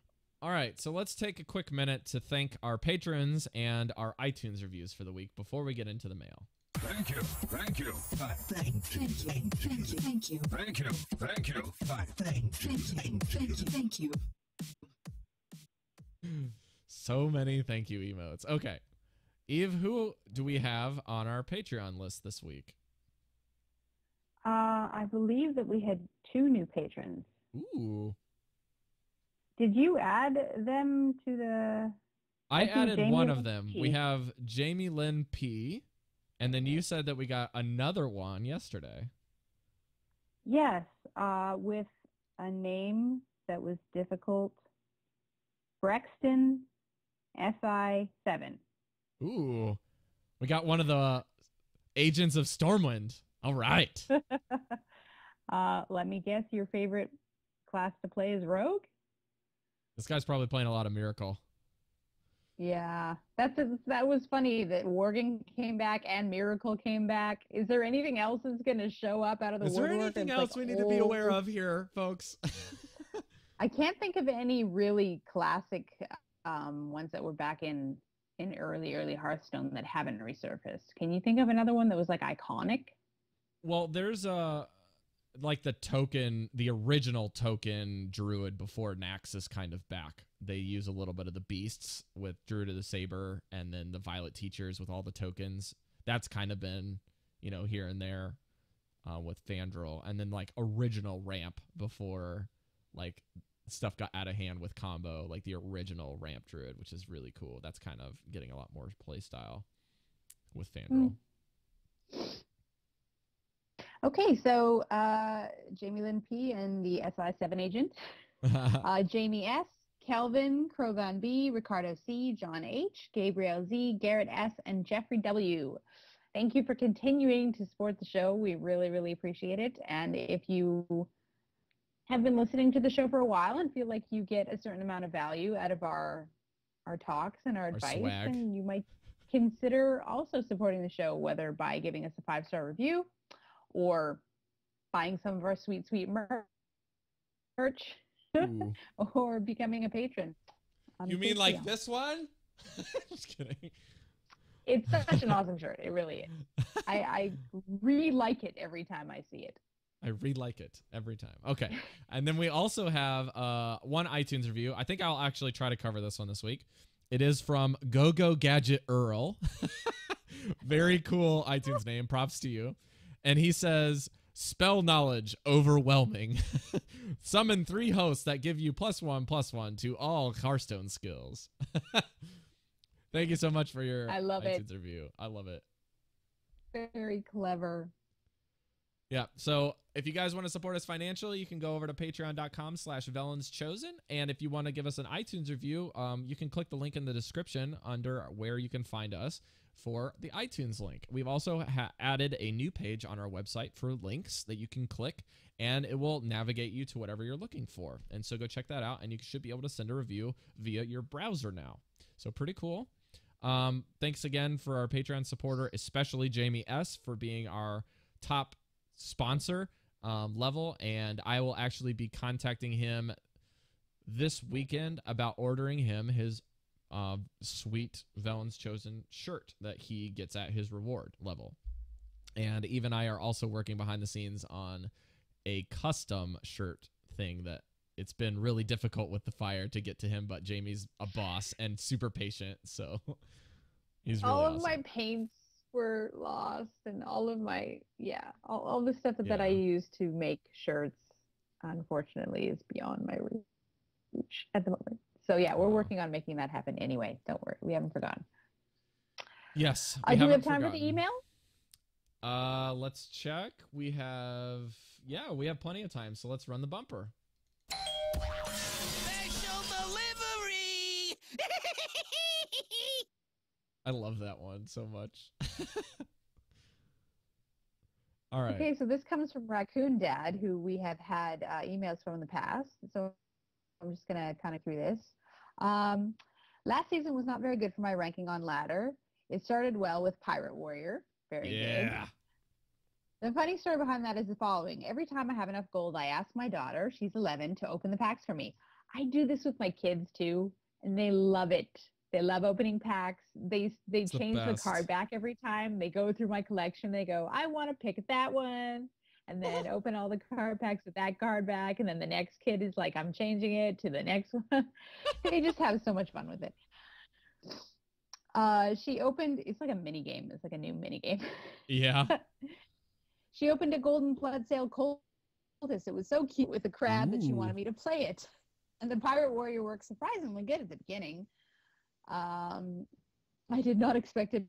All right, so let's take a quick minute to thank our patrons and our iTunes reviews for the week before we get into the mail. Thank you. Thank you. Thank you. Thank you. Thank you. Thank you. Thank you. So many thank you emotes. Okay. Eve, who do we have on our Patreon list this week? I believe that we had 2 new patrons. Ooh. Did you add them to the... I added Jamie one of them. P. We have Jamie Lynn P. And then you said that we got another one yesterday. Yes, with a name that was difficult. Brexton SI7. Ooh. We got one of the agents of Stormwind. All right. Let me guess, your favorite class to play is Rogue? This guy's probably playing a lot of Miracle. Yeah, that was funny that Worgen came back and Miracle came back. Is there anything else that's going to show up out of the woodwork? Is there anything else we need to be aware of here, folks? I can't think of any really classic ones that were back in early Hearthstone that haven't resurfaced. Can you think of another one that was like iconic? Well, there's like the original token druid before Nax is kind of back. They use a little bit of the beasts with Druid of the Saber and then the Violet Teachers with all the tokens. That's kind of been, here and there with Fandral. And then like original ramp before like stuff got out of hand with combo, like the original ramp druid, which is really cool. That's kind of getting a lot more play style with Fandral. Okay, so Jamie Lynn P and the SI7 agent, Jamie S, Kelvin, Crovan B, Ricardo C, John H, Gabriel Z, Garrett S, and Jeffrey W. Thank you for continuing to support the show. We really, really appreciate it. And if you have been listening to the show for a while and feel like you get a certain amount of value out of our talks and our advice, swag, then you might consider also supporting the show, whether by giving us a 5-star review or buying some of our sweet merch or becoming a patron. You mean like this one? Just kidding. It's such an awesome shirt. It really is. I re-like it every time I see it. I re-like it every time. Okay. And then we also have one iTunes review. I think I'll actually try to cover this one this week. It is from Go Gadget Earl. Very cool iTunes name. Props to you. And he says, spell knowledge overwhelming. Summon 3 hosts that give you +1/+1 to all Hearthstone skills. Thank you so much for your iTunes review. I love it. Very clever. Yeah, so if you guys want to support us financially, you can go over to patreon.com/VelensChosen. And if you want to give us an iTunes review, you can click the link in the description under where you can find us for the iTunes link. We've also added a new page on our website for links that you can click, and it will navigate you to whatever you're looking for. And so go check that out, and you should be able to send a review via your browser now. So pretty cool. Thanks again for our Patreon supporter, especially Jamie S, for being our top sponsor level, and I will actually be contacting him this weekend about ordering him his sweet Velen's Chosen shirt that he gets at his reward level. And Eve and I are also working behind the scenes on a custom shirt thing that it's been really difficult with the fire to get to him, but Jamie's a boss and super patient, so he's really awesome. My paints were lost, and all of my all the stuff that I use to make shirts unfortunately is beyond my reach at the moment. So we're working on making that happen anyway. Don't worry, we haven't forgotten. Yes, do we have time for the email? Let's check. We have plenty of time, so let's run the bumper. Special delivery. I love that one so much. All right. Okay, so this comes from Raccoon Dad, who we have had emails from in the past. So I'm just going to kind of through this. Last season was not very good for my ranking on ladder. It started well with Pirate Warrior. Very good. The funny story behind that is the following. Every time I have enough gold, I ask my daughter, she's 11, to open the packs for me. I do this with my kids too, and they love it. They love opening packs. They change the card back every time. They go through my collection. They go, I want to pick that one. And then open all the card packs with that card back. And then the next kid is like, I'm changing it to the next one. They just have so much fun with it. She opened, it's like a mini game. It's like a new mini game. Yeah. She opened a Golden Bloodsail Cultist. It was so cute with the crab that she wanted me to play it. And the Pirate Warrior worked surprisingly good at the beginning. I did not expect it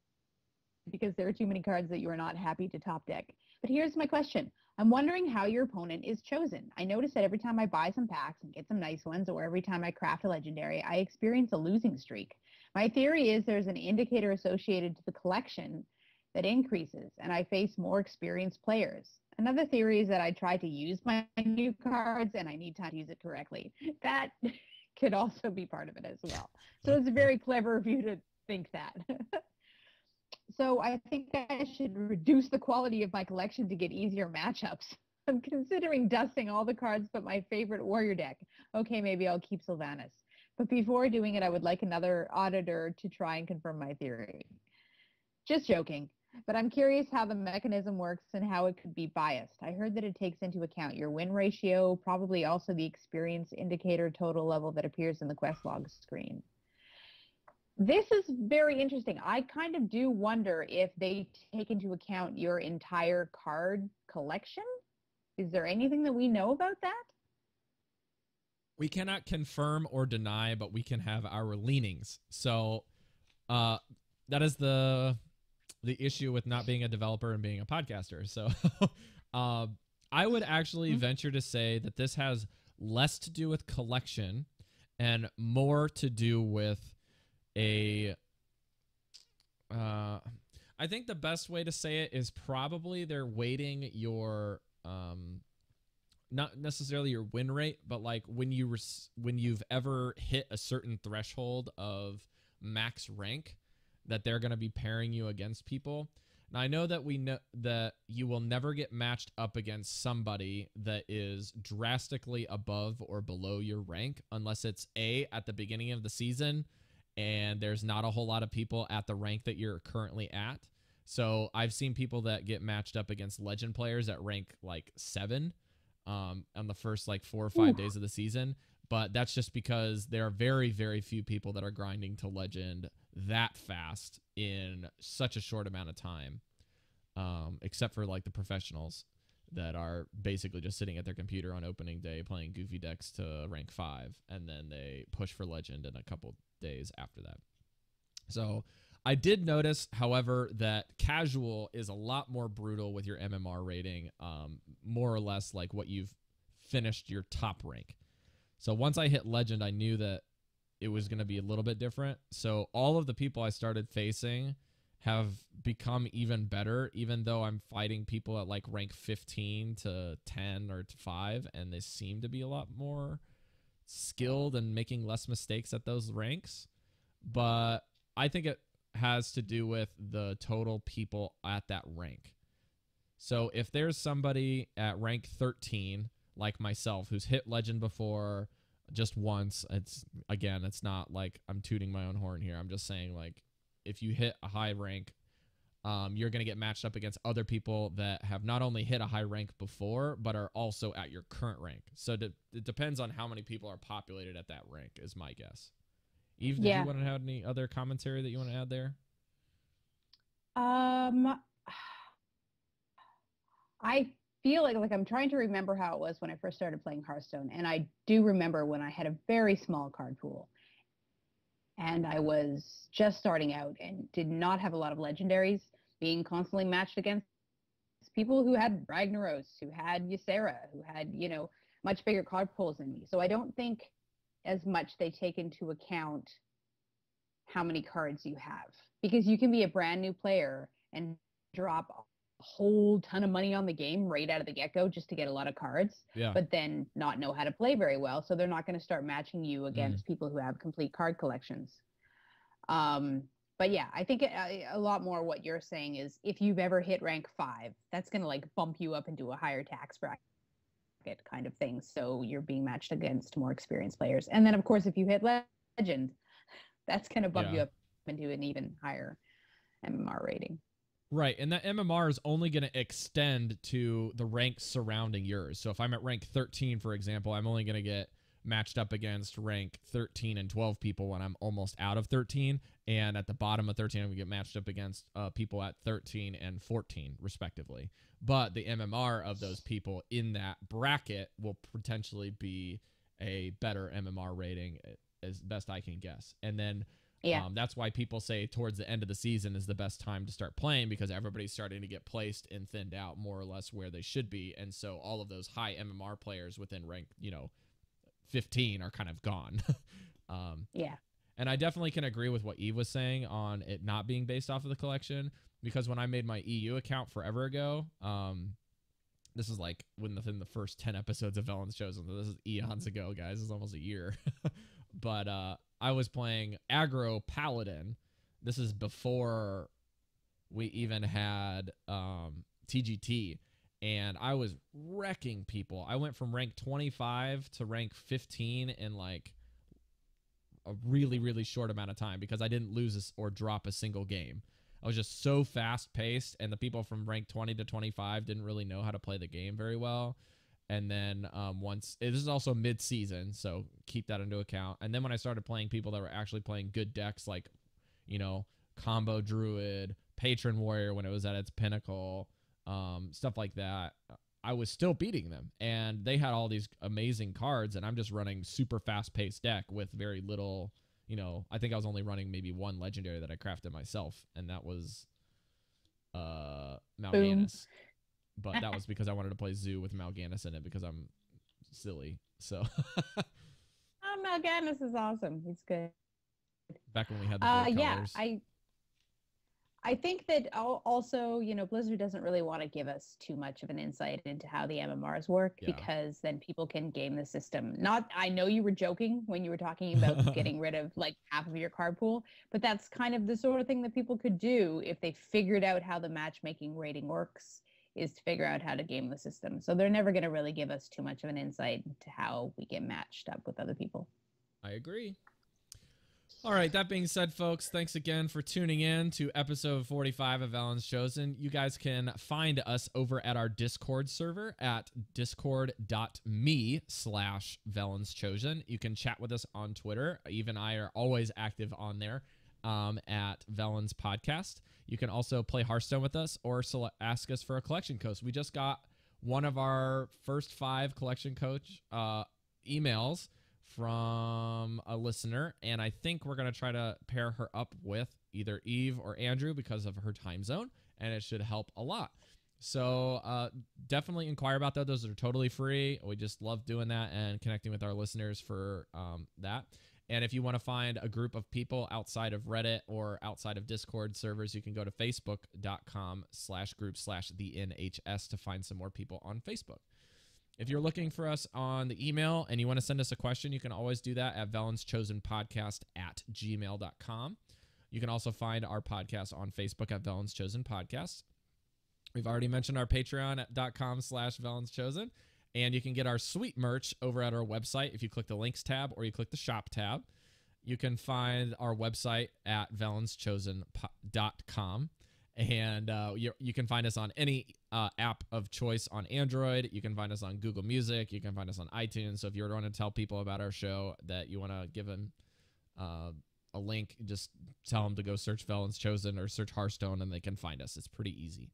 because there are too many cards that you are not happy to top deck. But here's my question. I'm wondering how your opponent is chosen. I notice that every time I buy some packs and get some nice ones, or every time I craft a legendary, I experience a losing streak. My theory is there's an indicator associated to the collection that increases, and I face more experienced players. Another theory is that I try to use my new cards and I need time to use it correctly. That could also be part of it as well. So it's very clever of you to think that. So I think I should reduce the quality of my collection to get easier matchups. I'm considering dusting all the cards but my favorite warrior deck. Okay, maybe I'll keep Sylvanas. But before doing it, I would like another auditor to try and confirm my theory. Just joking. But I'm curious how the mechanism works and how it could be biased. I heard that it takes into account your win ratio, probably also the experience indicator total level that appears in the quest log screen. This is very interesting. I kind of do wonder if they take into account your entire card collection. Is there anything that we know about that? We cannot confirm or deny, but we can have our leanings. So that is the issue with not being a developer and being a podcaster. So I would actually venture to say that this has less to do with collection and more to do with I think the best way to say it is probably they're weighting your not necessarily your win rate, but like when you've ever hit a certain threshold of max rank, that they're going to be pairing you against people. Now I know that we know that you will never get matched up against somebody that is drastically above or below your rank unless it's at the beginning of the season and there's not a whole lot of people at the rank that you're currently at. So I've seen people that get matched up against legend players at rank like 7 on the first like 4 or 5 days of the season. But that's just because there are very, very few people that are grinding to legend that fast in such a short amount of time, except for like the professionals that are basically just sitting at their computer on opening day playing goofy decks to rank 5, and then they push for legend in a couple days after that. So I did notice, however, that casual is a lot more brutal with your MMR rating, more or less like what you've finished your top rank. So once I hit legend, I knew that it was going to be a little bit different. So all of the people I started facing have become even better, even though I'm fighting people at like rank 15 to 10 or to 5, and they seem to be a lot more skilled and making less mistakes at those ranks. But I think it has to do with the total people at that rank. So if there's somebody at rank 13 like myself who's hit legend before just once, it's not like I'm tooting my own horn here. I'm just saying, like, if you hit a high rank, you're going to get matched up against other people that have not only hit a high rank before, but are also at your current rank. So it depends on how many people are populated at that rank is my guess. Eve, did you want to have any other commentary that you want to add there? I feel like I'm trying to remember how it was when I first started playing Hearthstone, and I do remember when I had a very small card pool, and I was just starting out and did not have a lot of legendaries, being constantly matched against people who had Ragnaros, who had Ysera, who had, much bigger card pools than me. So I don't think as much they take into account how many cards you have, because you can be a brand new player and drop a whole ton of money on the game right out of the get-go just to get a lot of cards, but then not know how to play very well. So they're not going to start matching you against people who have complete card collections. But yeah, I think a lot more what you're saying is if you've ever hit rank 5, that's going to like bump you up into a higher tax bracket kind of thing. So you're being matched against more experienced players. And then of course, if you hit legend, that's going to bump you up into an even higher MMR rating. Right, and that MMR is only going to extend to the ranks surrounding yours. So if I'm at rank 13, for example, I'm only going to get matched up against rank 13 and 12 people when I'm almost out of 13. And at the bottom of 13, I'm going to get matched up against people at 13 and 14, respectively. But the MMR of those people in that bracket will potentially be a better MMR rating, as best I can guess. And then that's why people say towards the end of the season is the best time to start playing, because everybody's starting to get placed and thinned out more or less where they should be. And so all of those high MMR players within rank, 15 are kind of gone. And I definitely can agree with what Eve was saying on it not being based off of the collection, because when I made my EU account forever ago, this is like within the first 10 episodes of Velen's shows. This is eons ago, guys. This is almost a year. But I was playing aggro paladin. This is before we even had TGT, and I was wrecking people. I went from rank 25 to rank 15 in like a really, really short amount of time because I didn't lose or drop a single game. I was just so fast paced, and the people from rank 20 to 25 didn't really know how to play the game very well. And then once this is also mid season, so keep that into account. And then when I started playing people that were actually playing good decks, like, you know, Combo Druid, Patron Warrior when it was at its pinnacle, stuff like that, I was still beating them. And they had all these amazing cards, and I'm just running super fast paced deck with very little. You know, I think I was only running maybe one legendary that I crafted myself, and that was Mal'Ganis. But that was because I wanted to play Zoo with Mal'Ganis in it because I'm silly. So Mal'Ganis is awesome. He's good. Back when we had the colors. Yeah, I think that also, you know, Blizzard doesn't really want to give us too much of an insight into how the MMRs work because then people can game the system. I know you were joking when you were talking about getting rid of like half of your card pool, but that's kind of the sort of thing that people could do if they figured out how the matchmaking rating works, is to figure out how to game the system. So they're never going to really give us too much of an insight into how we get matched up with other people. I agree. All right, that being said, folks, thanks again for tuning in to episode 45 of Velen's Chosen. You guys can find us over at our Discord server at discord.me/Velen's Chosen. You can chat with us on Twitter. Eve and I are always active on there at Velen's Podcast. You can also play Hearthstone with us or ask us for a collection coach. We just got one of our first 5 collection coach emails from a listener, and I think we're going to try to pair her up with either Eve or Andrew because of her time zone, and it should help a lot. So definitely inquire about that. Those are totally free. We just love doing that and connecting with our listeners for that. And if you want to find a group of people outside of Reddit or outside of Discord servers, you can go to facebook.com/group/the NHS to find some more people on Facebook. If you're looking for us on the email and you want to send us a question, you can always do that at velenschosenpodcast@gmail.com. You can also find our podcast on Facebook at Velen's Chosen Podcast. We've already mentioned our patreon.com/Velen's Chosen, and you can get our sweet merch over at our website if you click the links tab or you click the shop tab. You can find our website at velenschosen.com. And you can find us on any app of choice on Android. You can find us on Google Music. You can find us on iTunes. So if you want to tell people about our show that you want to give them a link, just tell them to go search Velen's Chosen or search Hearthstone, and they can find us. It's pretty easy.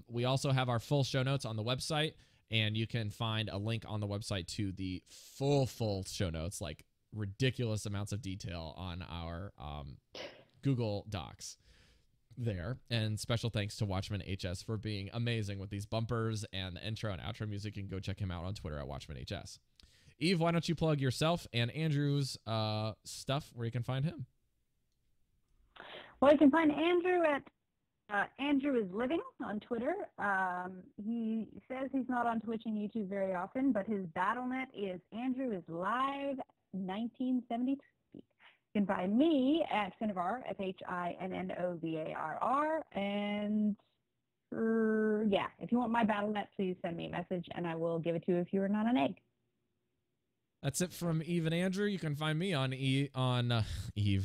We also have our full show notes on the website, and you can find a link on the website to the full show notes, like ridiculous amounts of detail on our Google Docs there. And special thanks to Watchman HS for being amazing with these bumpers and the intro and outro music. You can go check him out on Twitter at Watchman HS. Eve, why don't you plug yourself and Andrew's stuff where you can find him? Well, you can find Andrew at Andrew is Living on Twitter. He says he's not on Twitch and YouTube very often, but his BattleNet is Andrew is Live 1973. You can find me at Finnovar, FHINNOVARR, and if you want my BattleNet, please send me a message, and I will give it to you if you are not an egg. That's it from Eve and Andrew. You can find me on Eve on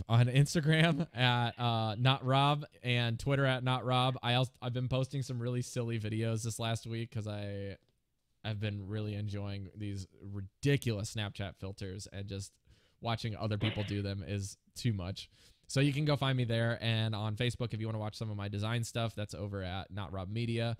Instagram at NotRob and Twitter at NotRob. I've been posting some really silly videos this last week because I've been really enjoying these ridiculous Snapchat filters, and just watching other people do them is too much. So you can go find me there. And on Facebook, if you want to watch some of my design stuff, that's over at NotRobMedia.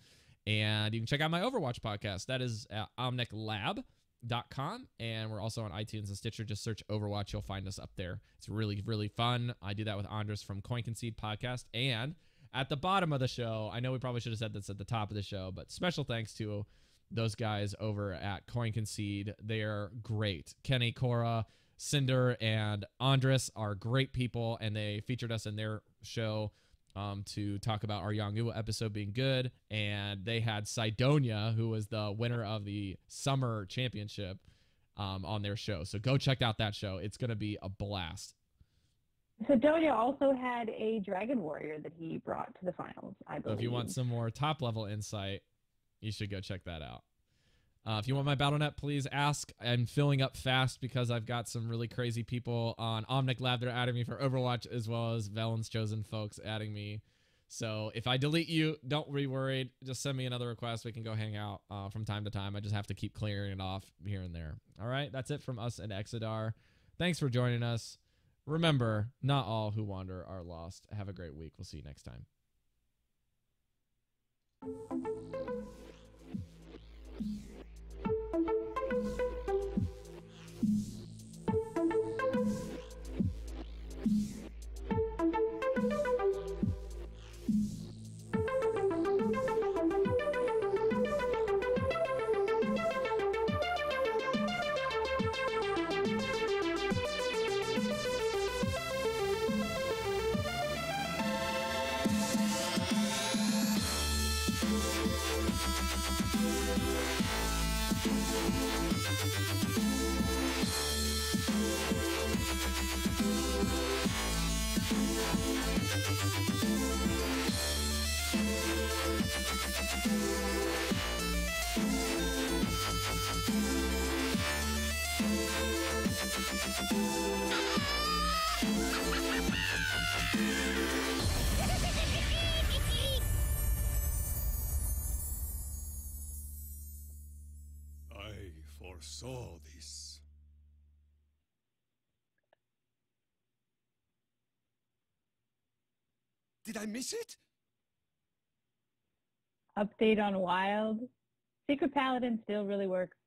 And you can check out my Overwatch podcast. That is at omniclab.com. And we're also on iTunes and Stitcher. Just search Overwatch. You'll find us up there. It's really, really fun. I do that with Andres from Coin Concede podcast. And at the bottom of the show, I know we probably should have said this at the top of the show, but special thanks to those guys over at Coin Concede. They're great. Kenny, Cora, Cinder, and Andres are great people, and they featured us in their show to talk about our Yangua episode being good. And they had Sidonia, who was the winner of the summer championship, on their show. So go check out that show. It's going to be a blast. Sidonia also had a Dragon Warrior that he brought to the finals, I believe. So if you want some more top-level insight, You should go check that out. If you want my BattleNet, please ask. I'm filling up fast because I've got some really crazy people on Omnic Lab that are adding me for Overwatch, as well as Velen's chosen folks adding me. So if I delete you, don't be worried. Just send me another request. We can go hang out from time to time. I just have to keep clearing it off here and there. All right, that's it from us and Exodar. Thanks for joining us. Remember, not all who wander are lost. Have a great week. We'll see you next time. I foresaw this. Did I miss it? Update on Wild. Secret Paladin still really works.